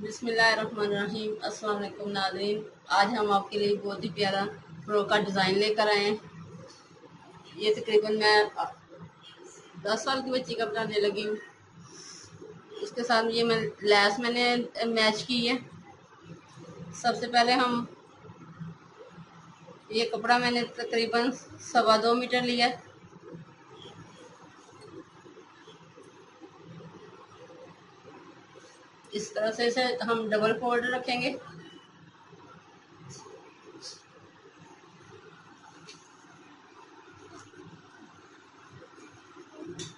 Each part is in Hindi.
बिस्मिल्लाहिर्रहमानिर्रहीम। अस्सलाम वालेकुम नाज़रीन। आज हम आपके लिए बहुत ही प्यारा फ्रॉक का डिज़ाइन लेकर आए हैं। ये तकरीबन मैं 10 साल की बच्ची का बनाने लगी हूँ। इसके साथ ये लैस मैंने मैच की है। सबसे पहले हम ये कपड़ा मैंने तकरीबन 2.25 मीटर लिया है। इस तरह से इसे हम डबल फोल्ड रखेंगे।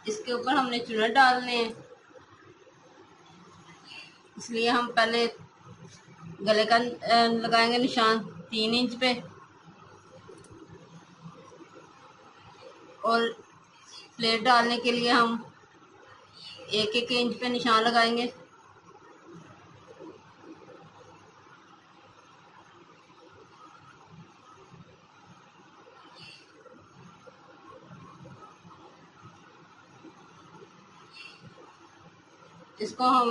इसके ऊपर हमने चुनट डालने हैं, इसलिए हम पहले गले का लगाएंगे निशान 3 इंच पे, और प्लेट डालने के लिए हम 1-1 इंच पे निशान लगाएंगे। इसको हम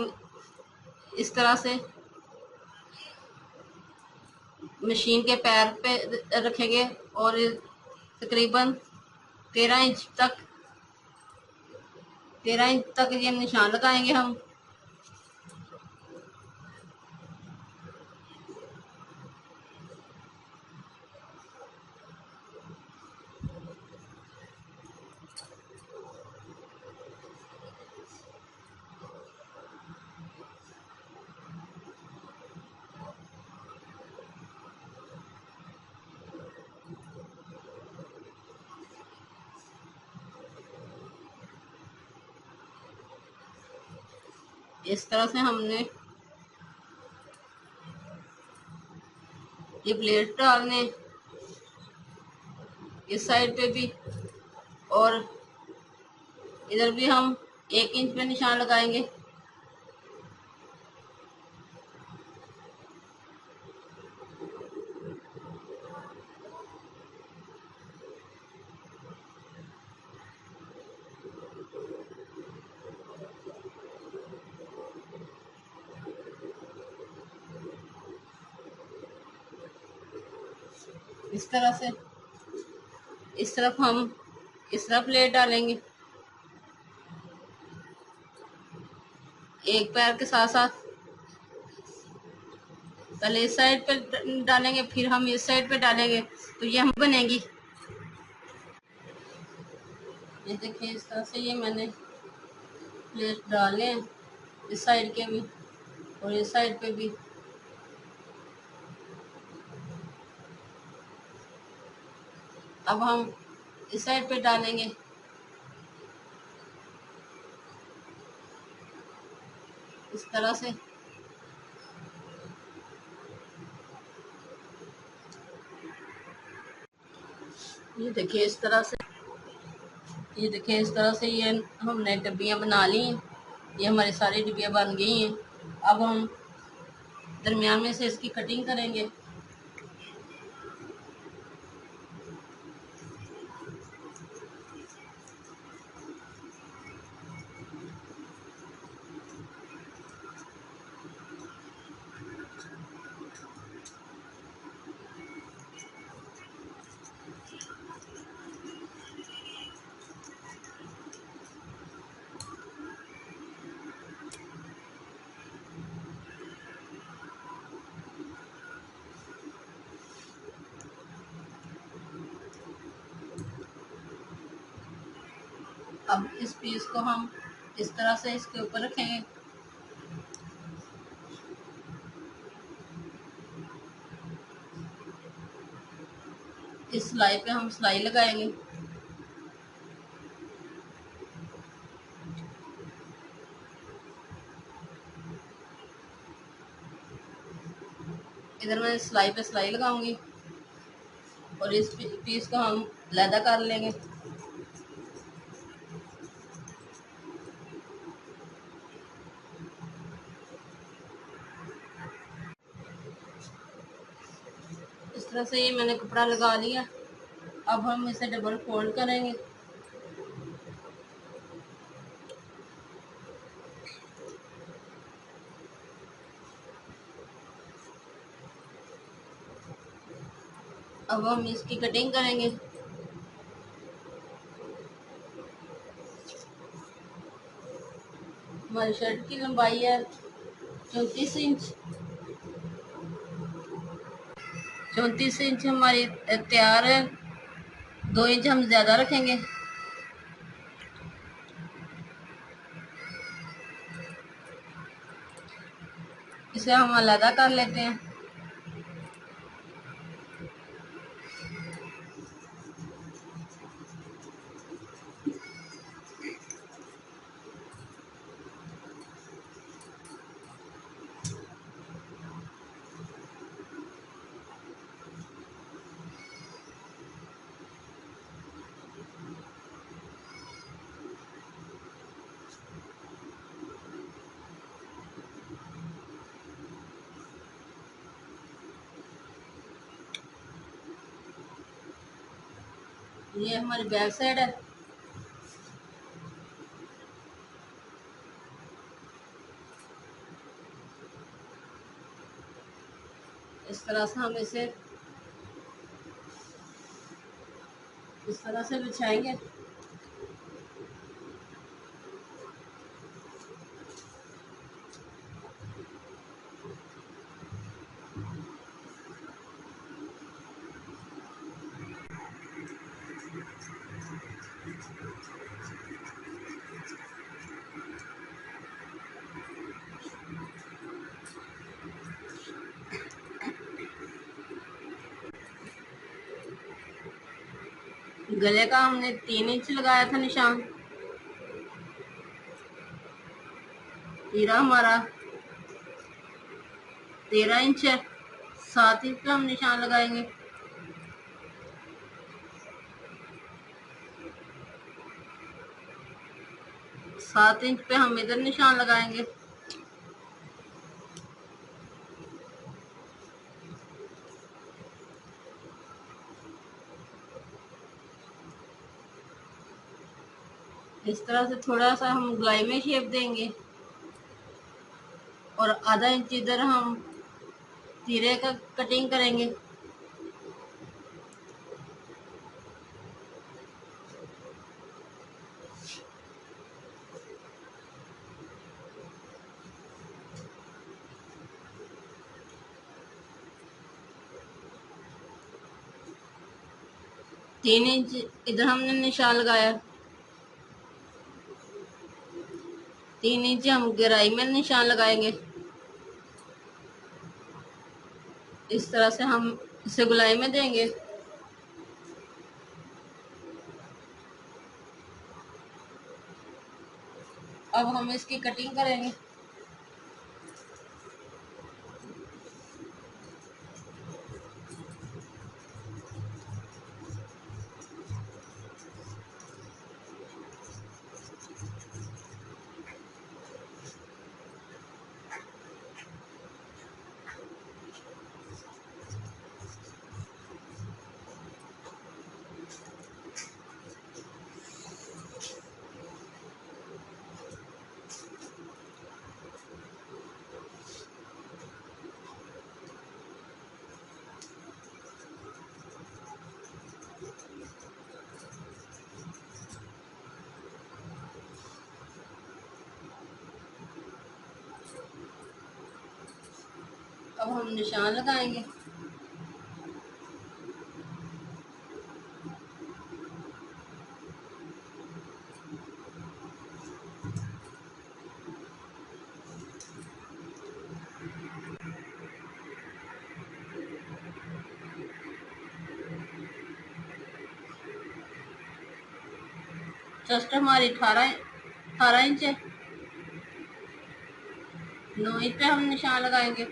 इस तरह से मशीन के पैर पे रखेंगे और तकरीबन 13 इंच तक ये निशान लगाएंगे हम। इस तरह से हमने ये प्लेट डालने, इस साइड पे भी और इधर भी हम 1 इंच पे निशान लगाएंगे। इस तरह से इस तरफ हम इस तरफ प्लेट डालेंगे, एक पैर के साथ साथ। पहले इस साइड पे डालेंगे, फिर हम इस साइड पे डालेंगे, तो ये हम बनेगी। ये देखिए, इस तरह से ये मैंने प्लेट डाले हैं, इस साइड के भी और इस साइड पे भी। अब हम इस साइड पे डालेंगे, इस तरह से। ये देखिए इस तरह से ये हमने डब्बियाँ बना ली हैं। ये हमारी सारी डब्बियाँ बन गई हैं। अब हम दरमियान में से इसकी कटिंग करेंगे। अब इस पीस को हम इस तरह से इसके ऊपर रखेंगे। इस सिलाई पे हम सिलाई लगाएंगे। इधर मैं सिलाई पे सिलाई लगाऊंगी और इस पीस को हम लैदा कर लेंगे। इस तरह से ये मैंने कपड़ा लगा लिया। अब हम इसे डबल फोल्ड करेंगे। अब हम इसकी कटिंग करेंगे। हमारी शर्ट की लंबाई है 34 इंच। 34 इंच हमारी तैयार है। 2 इंच हम ज़्यादा रखेंगे। इसे हम अलग कर लेते हैं। ये हमारी बैक साइड है। इस तरह से हम इसे इस तरह से बिछाएंगे। गले का हमने 3 इंच लगाया था निशान। तीरा हमारा 13 इंच है। 7 इंच पे हम निशान लगाएंगे। 7 इंच पे हम इधर निशान लगाएंगे। इस तरह से थोड़ा सा हम गोलाई में शेप देंगे और आधा इंच इधर हम तीरे का कटिंग करेंगे। तीन इंच इधर हमने निशान लगाया। 3 इंच हम गहराई में निशान लगाएंगे। इस तरह से हम इसे गोलाई में देंगे। अब हम इसकी कटिंग करेंगे। अब हम निशान लगाएंगे। चेस्ट हमारी 18 इंच है। 9 इंच पे हम निशान लगाएंगे।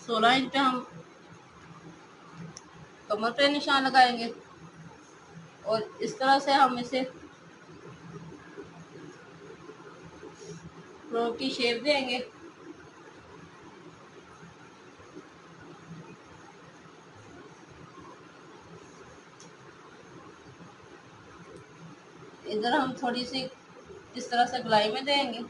सोलह इंच पे हम कमर पे निशान लगाएंगे और इस तरह से हम इसे फ्रॉक की शेप देंगे। इधर हम थोड़ी सी इस तरह से गोलाई में देंगे।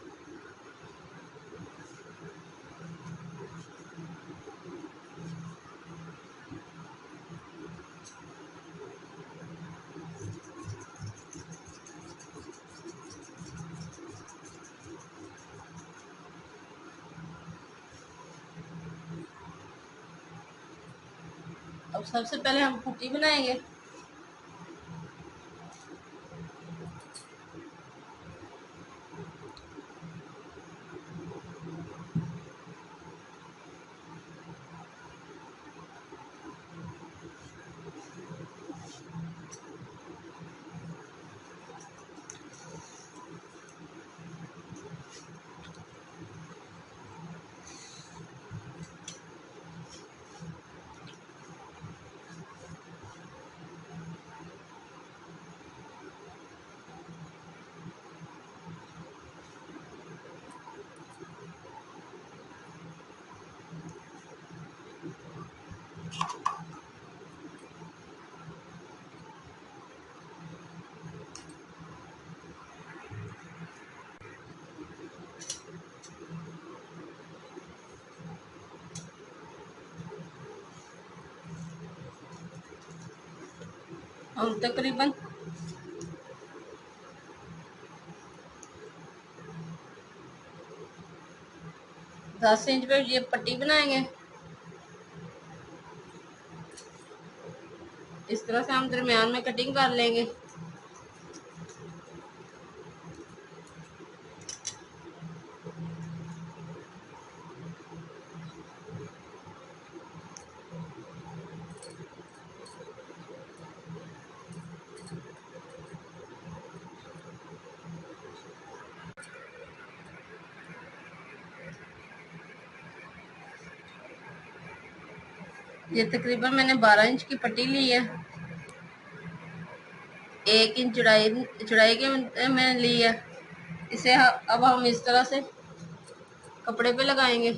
अब सबसे पहले हम पट्टी बनाएंगे। हम तकरीबन 10 इंच पे ये पट्टी बनाएंगे। इस तरह से हम दरमियान में कटिंग कर लेंगे। ये तकरीबन मैंने 12 इंच की पट्टी ली है। 1 इंच चौड़ाई के मैंने ली है। इसे अब हम इस तरह से कपड़े पे लगाएंगे।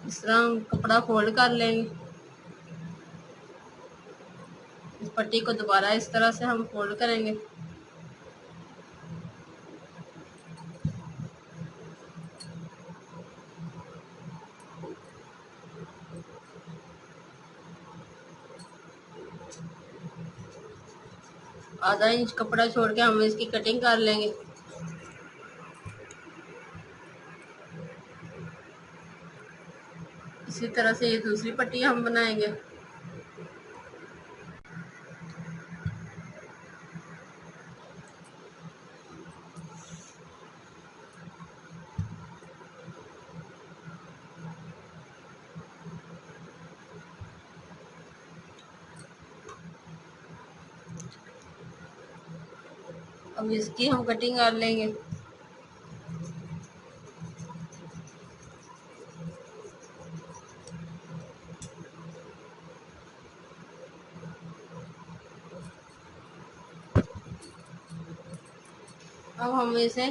इस तरह हम कपड़ा फोल्ड कर लेंगे। इस पट्टी को दोबारा इस तरह से हम फोल्ड करेंगे। आधा इंच कपड़ा छोड़ के हम इसकी कटिंग कर लेंगे। इसी तरह से ये दूसरी पट्टी हम बनाएंगे। अब इसकी हम कटिंग कर लेंगे। अब हम इसे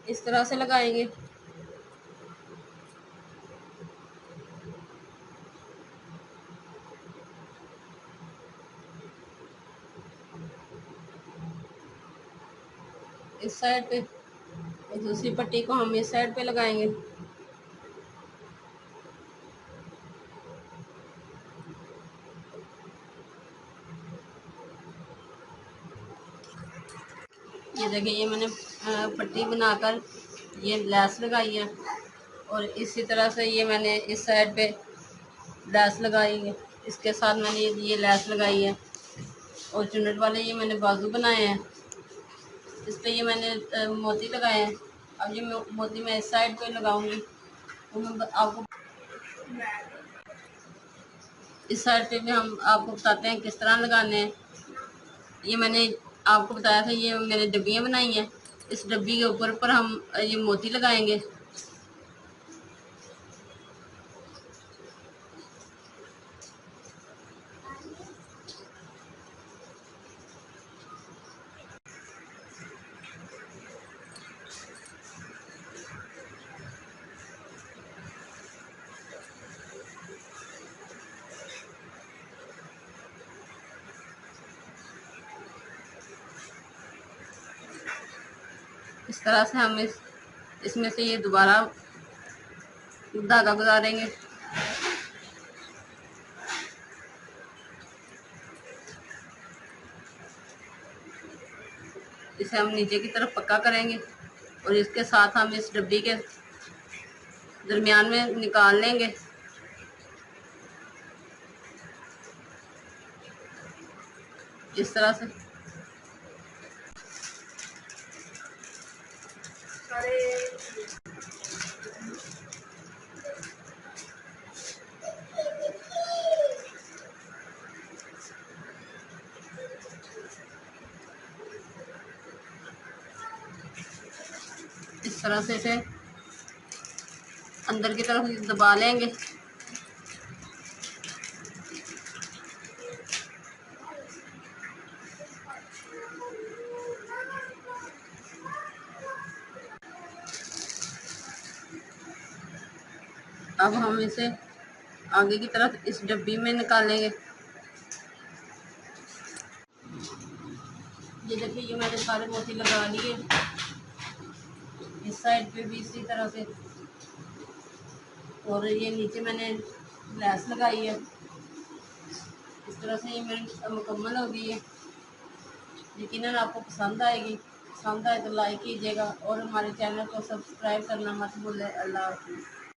इस तरह से लगाएंगे। इस साइड पे दूसरी पट्टी को हम इस साइड पे लगाएंगे। ये देखिए, ये मैंने पट्टी बनाकर ये लैस लगाई है और इसी तरह से ये मैंने इस साइड पे लैस लगाई है। इसके साथ मैंने ये लैस लगाई है और चुन्नट वाले ये मैंने बाजू बनाए हैं। इस पे ये मैंने मोती लगाए हैं। अब ये मोती मैं इस साइड पे लगाऊंगी। तो मैं आपको इस साइड पे भी हम आपको बताते हैं किस तरह लगाने हैं। ये मैंने आपको बताया था, ये मैंने डब्बियाँ बनाई हैं। इस डब्बी के ऊपर हम ये मोती लगाएंगे। इस तरह से हम इसमें से ये दोबारा धागा गुजारेंगे। इसे हम नीचे की तरफ पक्का करेंगे और इसके साथ हम इस डब्बी के दरमियान में निकाल लेंगे। इस तरह से इसे अंदर की तरफ दबा लेंगे। अब हम इसे आगे की तरफ इस डब्बी में निकालेंगे। ये देखिए, ये मैंने सारे मोती लगा लिए। इस साइड पे भी इसी तरह से, और ये नीचे मैंने लैस लगाई है। इस तरह से ये मेरी मुकम्मल हो गई है। यकीनन आपको पसंद आएगी। पसंद आए तो लाइक कीजिएगा और हमारे चैनल को सब्सक्राइब करना मत भूलें। अल्लाह हाफ़िज़।